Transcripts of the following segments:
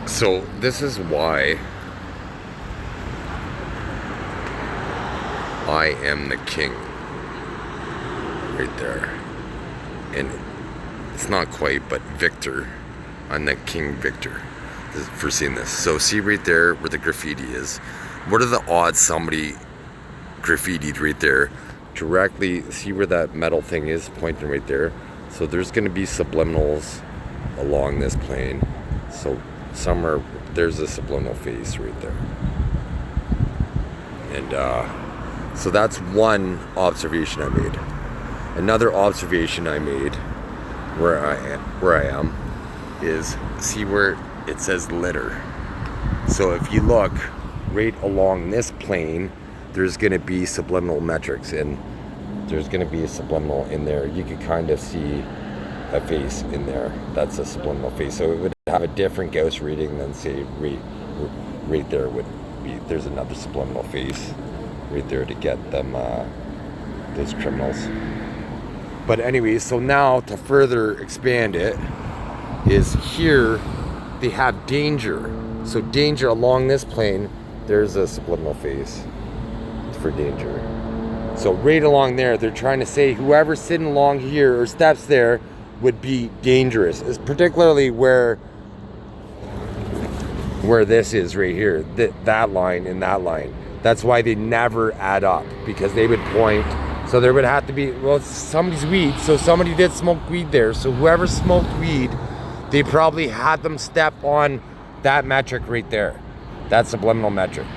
So this is why I am the king. Right there. And it's not quite, but Victor. I'm the King Victor for seeing this. So see right there where the graffiti is. What are the odds somebody graffitied right there? Directly, see where that metal thing is pointing right there? So there's going to be subliminals along this plane. So somewhere there's a subliminal face right there. And so that's one observation I made. Another observation I made where I am is, see where it says litter. So if you look right along this plane, there's going to be subliminal metrics, and there's going to be a subliminal in there. You could kind of see a face in there. That's a subliminal face. So it would have a different Gauss reading than, say, right there would be. There's another subliminal face right there to get them, those criminals. But anyway, so now to further expand it, is here they have danger. So danger along this plane, there's a subliminal face for danger. So right along there, they're trying to say whoever's sitting along here or steps there would be dangerous. It's particularly where this is right here, that line and that line. That's why they never add up, because they would point. So there would have to be, well, it's somebody's weed, so somebody did smoke weed there. So whoever smoked weed, they probably had them step on that metric right there, that subliminal metric,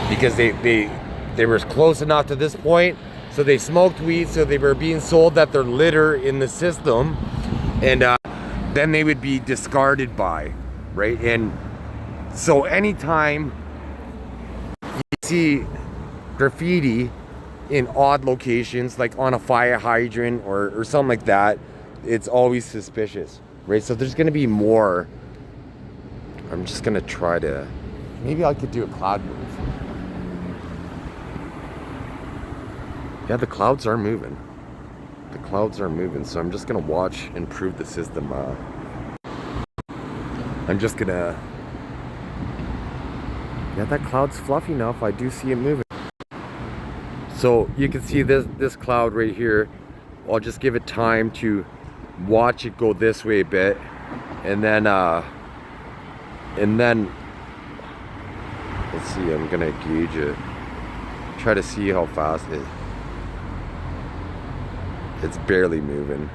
because they were close enough to this point. So they smoked weed, so they were being sold that they're litter in the system, and then they would be discarded by, right? And so anytime you see graffiti in odd locations, like on a fire hydrant or something like that, it's always suspicious, right? So there's going to be more. I'm just going to try to, maybe I could do a cloud move. Yeah, the clouds are moving. The clouds are moving, so I'm just going to watch and prove the system. I'm just going to, yeah, that cloud's fluffy enough. I do see it moving. So you can see this cloud right here. I'll just give it time to watch it go this way a bit, and then let's see, I'm gonna gauge it, try to see how fast it's barely moving.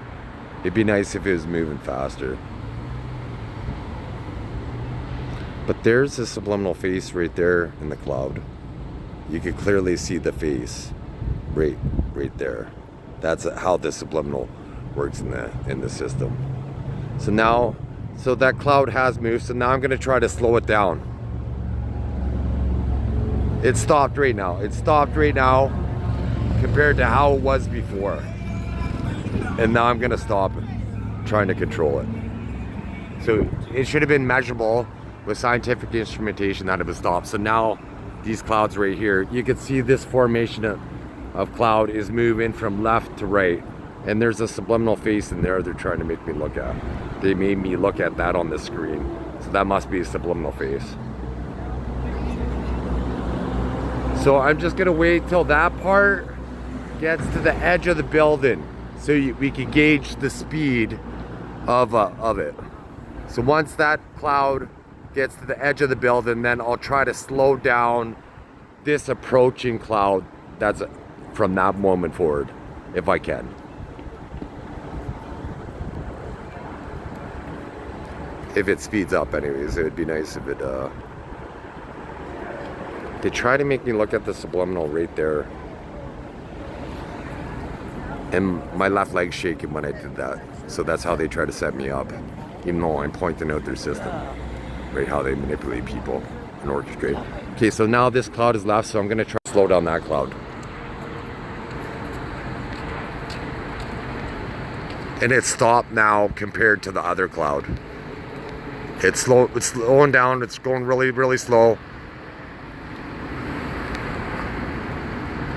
It'd be nice if it was moving faster. But there's a subliminal face right there in the cloud. You could clearly see the face right there. That's how the subliminal works in the system. So now, so that cloud has moved. So now I'm going to try to slow it down. It stopped right now. It stopped right now compared to how it was before. And now I'm going to stop trying to control it. So it should have been measurable with scientific instrumentation that it would stop. So now these clouds right here, you can see this formation of cloud is moving from left to right, and there's a subliminal face in there they're trying to make me look at. They made me look at that on the screen, so that must be a subliminal face. So I'm just gonna wait till that part gets to the edge of the building, so we can gauge the speed of it. So once that cloud gets to the edge of the building, then I'll try to slow down this approaching cloud that's from that moment forward, if I can. If it speeds up anyways, it would be nice if it, they try to make me look at the subliminal right there. And my left leg's shaking when I did that. So that's how they try to set me up, even though I'm pointing out their system. Right, how they manipulate people and orchestrate. Okay, so now this cloud is left, so I'm gonna try to slow down that cloud. And it's stopped now compared to the other cloud. It's slowing down, it's going really, really slow.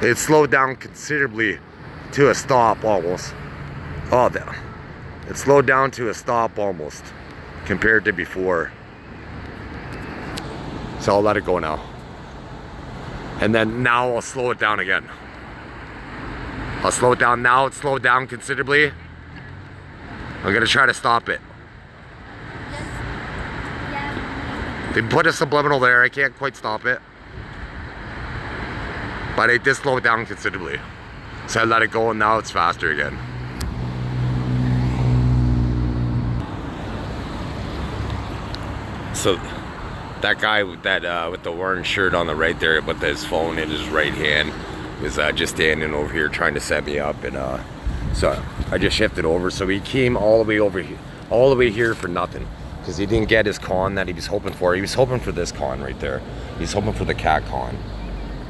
It slowed down considerably to a stop almost. Oh, it slowed down to a stop almost compared to before. So I'll let it go now. And then now I'll slow it down again. I'll slow it down now. It's slowed down considerably. I'm gonna try to stop it. They put a subliminal there. I can't quite stop it. But it did slow it down considerably. So I let it go and now it's faster again. So that guy with that with the orange shirt on the right there, with his phone in his right hand, is just standing over here trying to set me up, and so I just shifted over. So he came all the way over here, all the way here for nothing, because he didn't get his con that he was hoping for. He was hoping for this con right there. He's hoping for the cat con.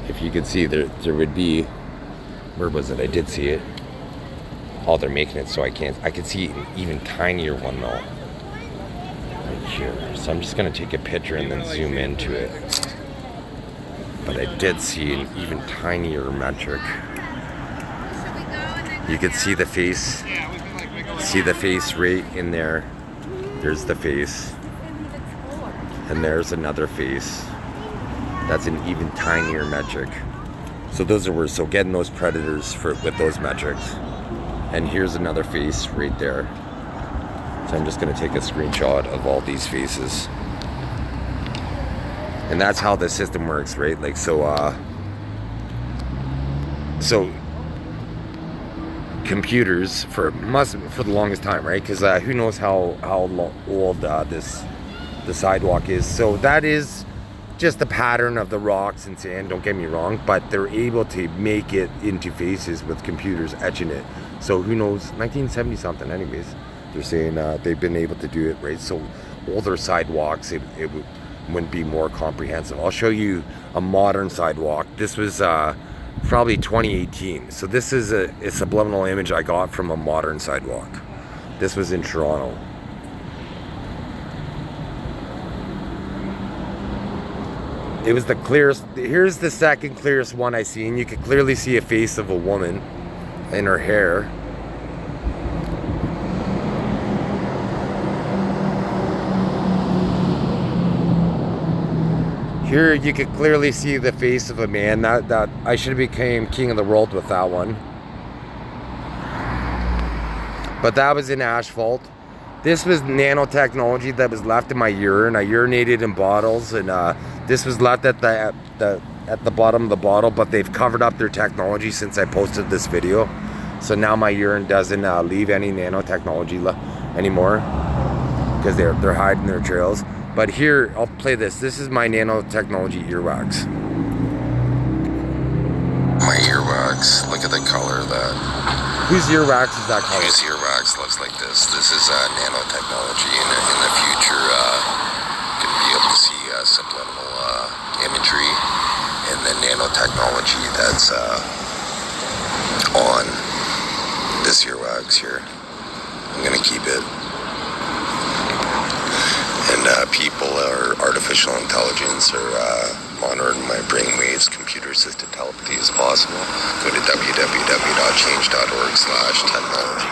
If you could see, there would be, where was it? I did see it. Oh, they're making it so I could see an even tinier one though. Right here. So I'm just gonna take a picture and then zoom into it. But I did see an even tinier metric. You could see the face. See the face right in there. There's the face. And there's another face. That's an even tinier metric. So those are so getting those predators with those metrics. And here's another face right there. So I'm just gonna take a screenshot of all these faces. And that's how the system works, right? Like, so computers for the longest time, right? Because who knows how old the sidewalk is. So that is just the pattern of the rocks and sand, don't get me wrong, but they're able to make it into faces with computers etching it. So who knows, 1970 something anyways, they're saying they've been able to do it, right? So older sidewalks, it wouldn't be more comprehensive. I'll show you a modern sidewalk. This was probably 2018. So this is a subliminal image I got from a modern sidewalk. This was in Toronto. It was the clearest. Here's the second clearest one I seen. You could clearly see a face of a woman in her hair. Here you could clearly see the face of a man. That I should have became king of the world with that one. But that was in asphalt. This was nanotechnology that was left in my urine. I urinated in bottles, and this was left at the bottom of the bottle, but they've covered up their technology since I posted this video. So now my urine doesn't leave any nanotechnology anymore, because they're hiding their trails. But here, I'll play this. This is my nanotechnology earwax. My earwax, look at the color of that. Whose earwax is that color? Whose earwax looks like this. This is nanotechnology. In the future, going to be able to see subliminal imagery, and the nanotechnology that's on this earwax here. I'm going to keep it. And people or artificial intelligence or monitoring my brainwaves, computer-assisted telepathy is possible. Go to www.change.org/technology.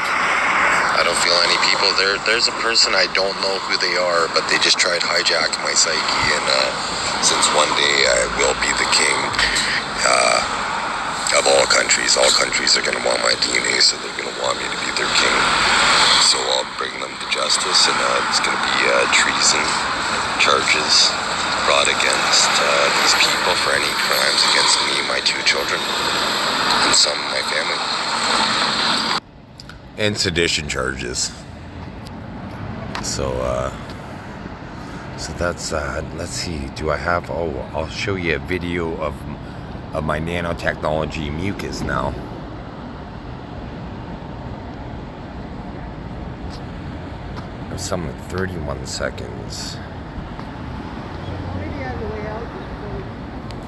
I don't feel any people. There's a person, I don't know who they are, but they just tried hijacking my psyche, and since one day I will be the king of all countries are going to want my DNA, so they're going to want me to be their king. So I'll bring them to justice, and it's going to be treason charges brought against these people for any crimes against me, my 2 children, and some of my family. And sedition charges. So that's, let's see, do I have, I'll show you a video of my nanotechnology mucus now. There's some at 31 seconds.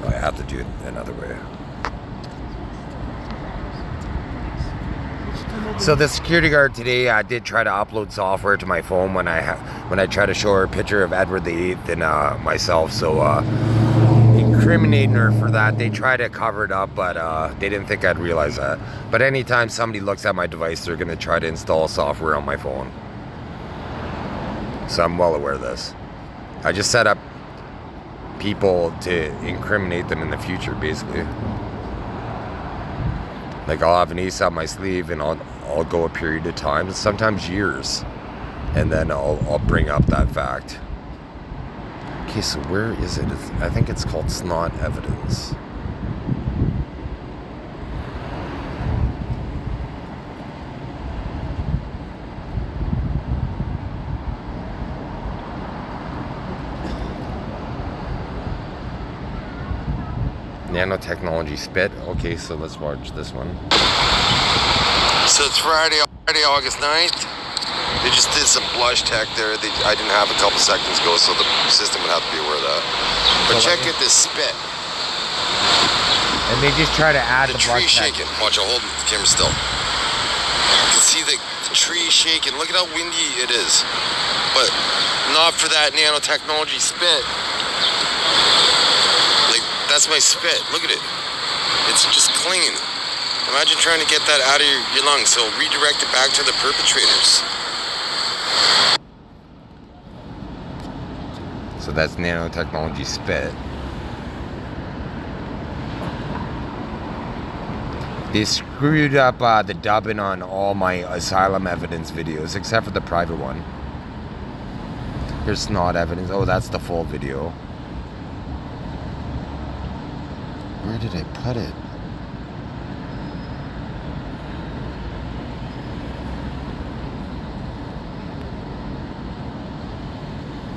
I have to do it another way. So the security guard today did try to upload software to my phone when I tried to show her a picture of Edward VIII and myself. So incriminating her for that. They tried to cover it up, but they didn't think I'd realize that. But anytime somebody looks at my device, they're going to try to install software on my phone. So I'm well aware of this. I just set up people to incriminate them in the future, basically. Like, I'll have an ace up my sleeve, and I'll go a period of time, sometimes years, and then I'll bring up that fact. Okay, so where is it? I think it's called snot evidence. Nanotechnology spit. Okay, so let's watch this one. So it's Friday, August 9th. They just did some blush tech there. I didn't have a couple seconds ago, so the system would have to be aware of that. But so check it, this spit. And they just try to add the tree shaking. Watch, I'll hold the camera still. You can see the tree shaking. Look at how windy it is. But not for that nanotechnology spit. Like, that's my spit. Look at it. It's just clean. Imagine trying to get that out of your lungs. So redirect it back to the perpetrators. So that's nanotechnology spit. They screwed up the dubbing on all my asylum evidence videos, except for the private one. Here's snot evidence. Oh, that's the full video. Where did I put it?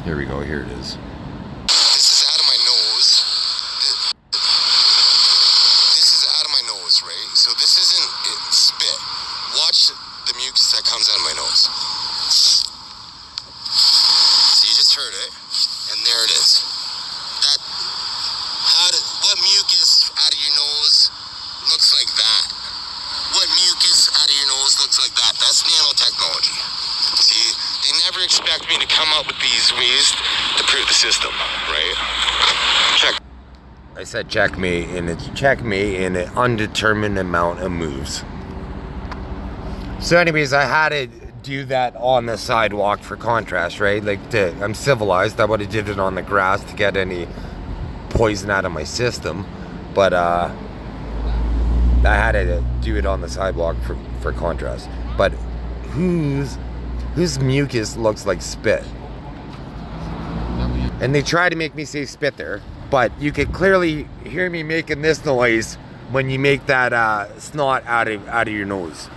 Here we go, here it is. This is out of my nose. This is out of my nose, right? So this isn't spit. Watch the mucus that comes out of my nose. So you just heard it, and there it is. What mucus out of your nose looks like that? What mucus out of your nose looks like that? That's nanotechnology. See, they never expect me to come up with these ways to prove the system, right? Check. I said checkmate, and it's checkmate in an undetermined amount of moves. So anyways, I had to do that on the sidewalk for contrast, right? Like, I'm civilized. I would have did it on the grass to get any poison out of my system, but I had to do it on the sidewalk for contrast. But whose mucus looks like spit? And they try to make me say spit there, but you could clearly hear me making this noise when you make that snot out of your nose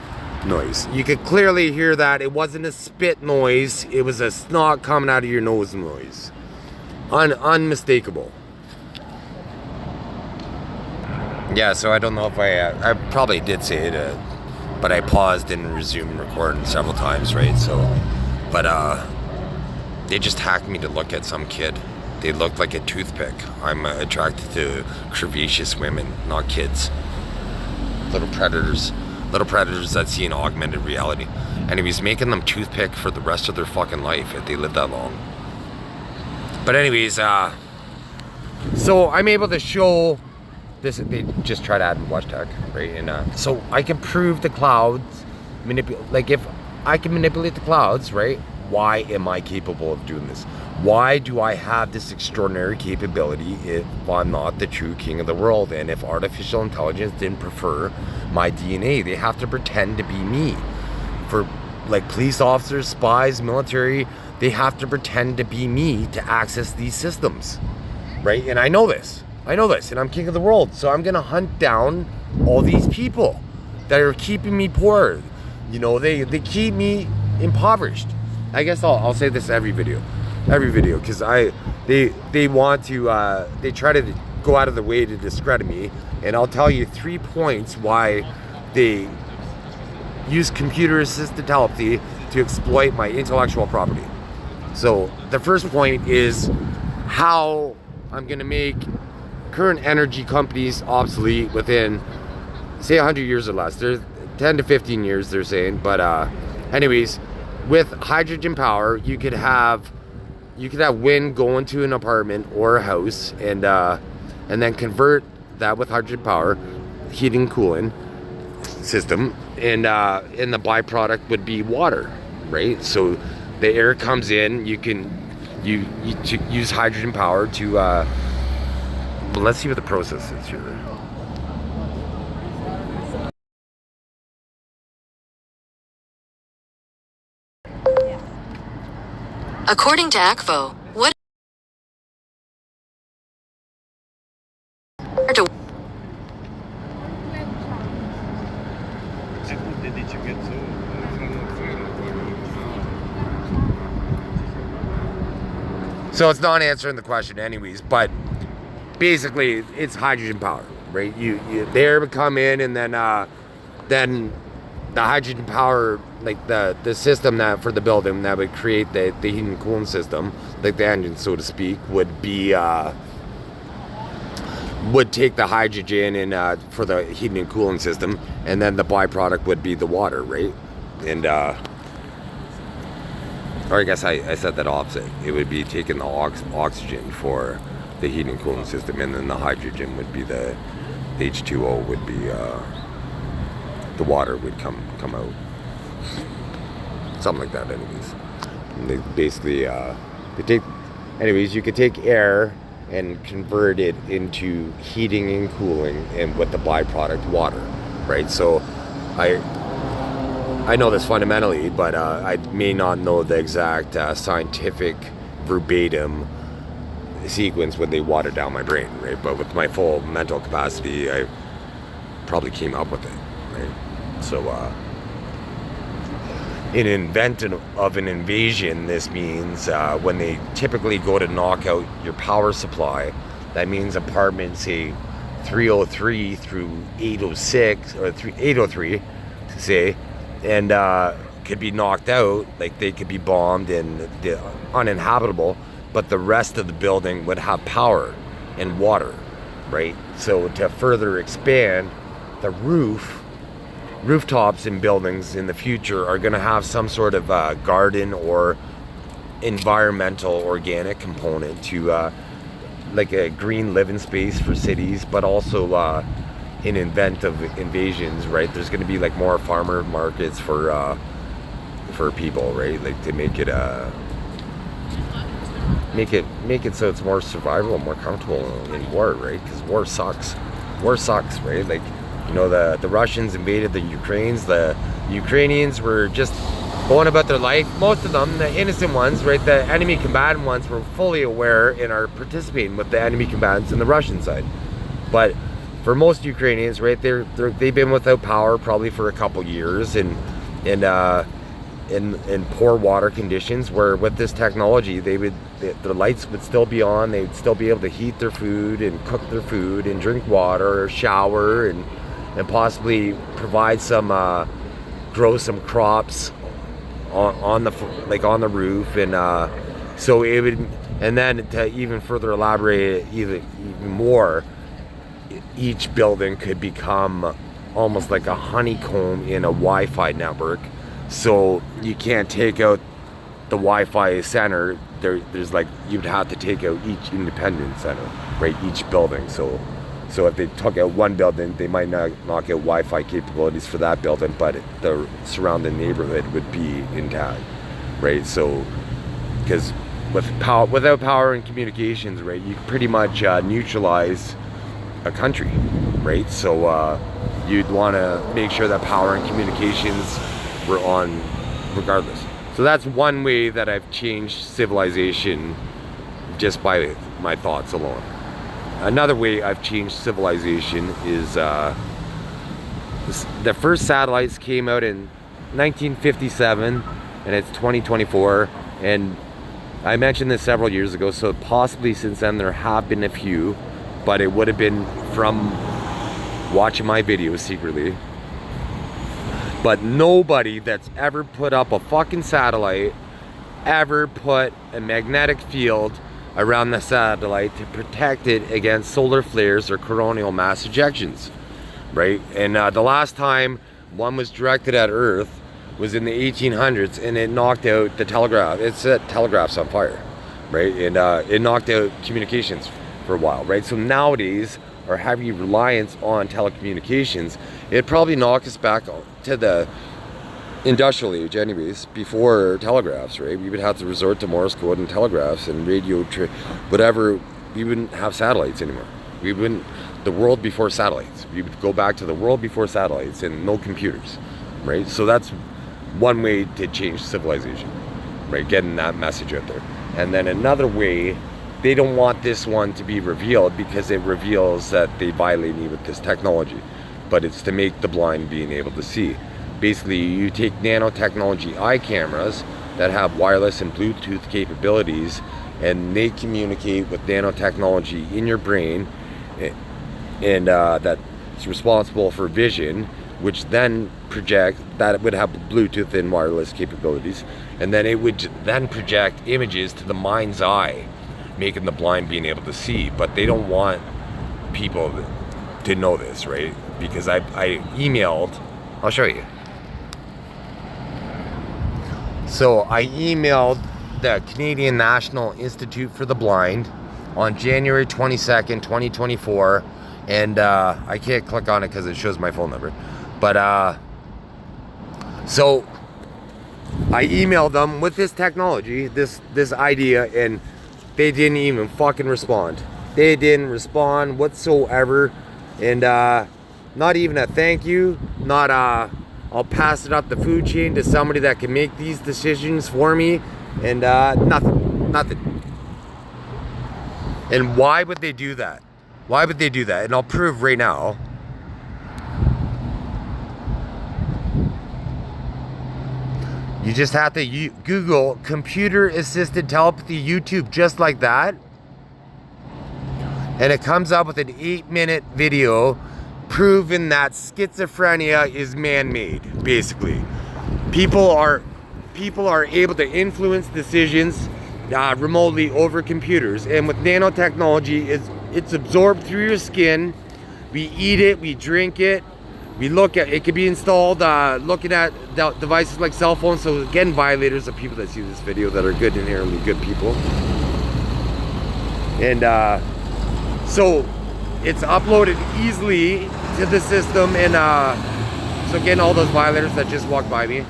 noise. You could clearly hear that. It wasn't a spit noise, it was a snot coming out of your nose noise. Unmistakable. Yeah, so I don't know if I probably did say it, but I paused and resumed recording several times, right? So, but they just hacked me to look at some kid. They looked like a toothpick. I'm attracted to curvaceous women, not kids. Little predators that see an augmented reality. And he was making them toothpick for the rest of their fucking life if they live that long. But anyways, so I'm able to show this. They just try to add blush tech, right? And so I can prove the clouds, like if I can manipulate the clouds, right? Why am I capable of doing this? Why do I have this extraordinary capability if I'm not the true king of the world? And if artificial intelligence didn't prefer my DNA, they have to pretend to be me. For like police officers, spies, military, they have to pretend to be me to access these systems, right? And I know this, and I'm king of the world. So I'm gonna hunt down all these people that are keeping me poor. You know, they keep me impoverished. I guess I'll say this every video, because they want to they try to go out of the way to discredit me, and I'll tell you 3 points why they use computer-assisted telepathy to exploit my intellectual property. So the first point is how I'm gonna make current energy companies obsolete within, say, 100 years or less. There's 10 to 15 years, they're saying, but anyways. With hydrogen power, you could have wind go into an apartment or a house, and then convert that with hydrogen power, heating, cooling system, and the byproduct would be water, right? So the air comes in, you use hydrogen power to Well, let's see what the process is here. According to ACFO, what So it's not answering the question anyways, but basically it's hydrogen power, right? The air would come in, and then the hydrogen power, like the system that for the building that would create the heating and cooling system, like the engine, so to speak, would be would take the hydrogen and for the heating and cooling system, and then the byproduct would be the water, right? And or I guess I said that opposite. It would be taking the oxygen for the heating and cooling system, and then the hydrogen would be the H2O would be the water would come out. Something like that, anyways. And they basically anyways, you could take air and convert it into heating and cooling, and with the byproduct water, right? So I know this fundamentally, but I may not know the exact scientific verbatim sequence when they water down my brain, right? But with my full mental capacity, I probably came up with it, right? So in an event of an invasion, this means when they typically go to knock out your power supply, that means apartments, say 303 through 806 or 803, say, and could be knocked out, like they could be bombed and uninhabitable, but the rest of the building would have power and water, right? So to further expand, the rooftops in buildings in the future are going to have some sort of garden or environmental organic component to like a green living space for cities, but also in event of invasions, right, there's going to be like more farmer markets for people, right, like to make it so it's more survivable, more comfortable in war, right? Because war sucks, right? Like, you know, the Russians invaded the Ukraines. The Ukrainians were just going about their life. Most of them, the innocent ones, right, the enemy combatant ones, were fully aware and are participating with the enemy combatants in the Russian side. But for most Ukrainians, right, they've been without power probably for a couple years, and in poor water conditions, where with this technology the lights would still be on, they'd still be able to heat their food and cook their food and drink water or shower and possibly provide some grow some crops on the roof, and so it would, and then to even further elaborate even more, each building could become almost like a honeycomb in a Wi-Fi network. So you can't take out the Wi-Fi center. There's like, you'd have to take out each independent center, right? Each building. So if they took out one building, they might not knock out Wi-Fi capabilities for that building, but the surrounding neighborhood would be intact, right? So, because without power and communications, right, you pretty much neutralize a country, right? So you'd want to make sure that power and communications were on regardless. So that's one way that I've changed civilization just by my thoughts alone. Another way I've changed civilization is the first satellites came out in 1957, and it's 2024, and I mentioned this several years ago, so possibly since then there have been a few, but it would have been from watching my videos secretly. But nobody that's ever put up a fucking satellite ever put a magnetic field around the satellite to protect it against solar flares or coronal mass ejections, right? And the last time one was directed at Earth was in the 1800s, and it knocked out the telegraph. It set telegraphs on fire, right? And it knocked out communications for a while, right? So nowadays, our heavy reliance on telecommunications, it probably knocked us back to the industrial age anyways, before telegraphs, right? We would have to resort to Morse code and telegraphs and radio, whatever. We wouldn't have satellites anymore, We wouldn't, the world before satellites. We would go back to the world before satellites and no computers, right? So that's one way to change civilization, right? Getting that message out there. And then another way, they don't want this one to be revealed because it reveals that they violate me with this technology. But it's to make the blind being able to see. Basically, you take nanotechnology eye cameras that have wireless and Bluetooth capabilities, and they communicate with nanotechnology in your brain, and that's responsible for vision, which then project, that it would have Bluetooth and wireless capabilities, and then it would then project images to the mind's eye, making the blind being able to see. But they don't want people to know this, right? Because I emailed, I'll show you. So I emailed the Canadian National Institute for the Blind on January 22nd, 2024, and I can't click on it because it shows my phone number. But so I emailed them with this technology, this idea, and they didn't even fucking respond. They didn't respond whatsoever, and not even a thank you, not I'll pass it up the food chain to somebody that can make these decisions for me, and nothing. And why would they do that? Why would they do that? And I'll prove right now. You just have to Google computer assisted telepathy YouTube just like that, and it comes up with an 8-minute video proving that schizophrenia is man-made. Basically, people are able to influence decisions remotely over computers, and with nanotechnology, it's absorbed through your skin. We eat it, we drink it, we look at it. Could be installed looking at devices like cell phones. So again, violators of people that see this video that are good, inherently good people. And so it's uploaded easily to the system, and so again, all those violators that just walked by me,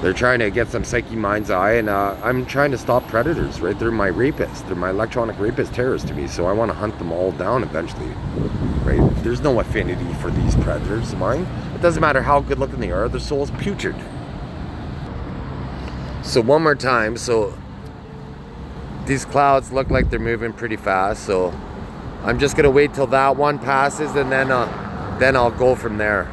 they're trying to get some psyche mind's eye, and I'm trying to stop predators, right? They're my rapists. They're my electronic rapist terrorists to me, so I want to hunt them all down eventually, right? There's no affinity for these predators of mine. It doesn't matter how good looking they are, their soul's putrid. So one more time, so these clouds look like they're moving pretty fast, so I'm just gonna wait till that one passes, and then I'll go from there.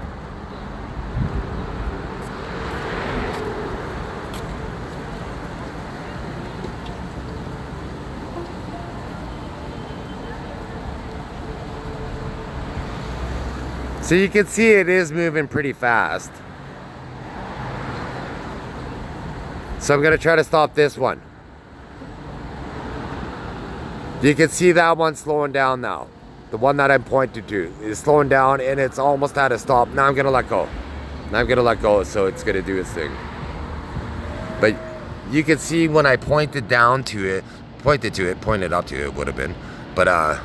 So you can see it is moving pretty fast. So I'm gonna try to stop this one. You can see that one slowing down now. The one that I'm pointing to is slowing down, and it's almost at a stop. Now I'm gonna let go. So it's gonna do its thing. But you can see when I pointed up to it would have been. But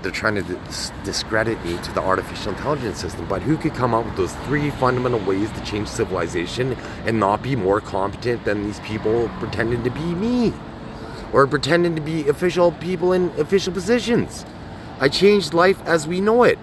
they're trying to discredit me to the artificial intelligence system. But who could come up with those 3 fundamental ways to change civilization and not be more competent than these people pretending to be me? Or pretending to be official people in official positions? I changed life as we know it.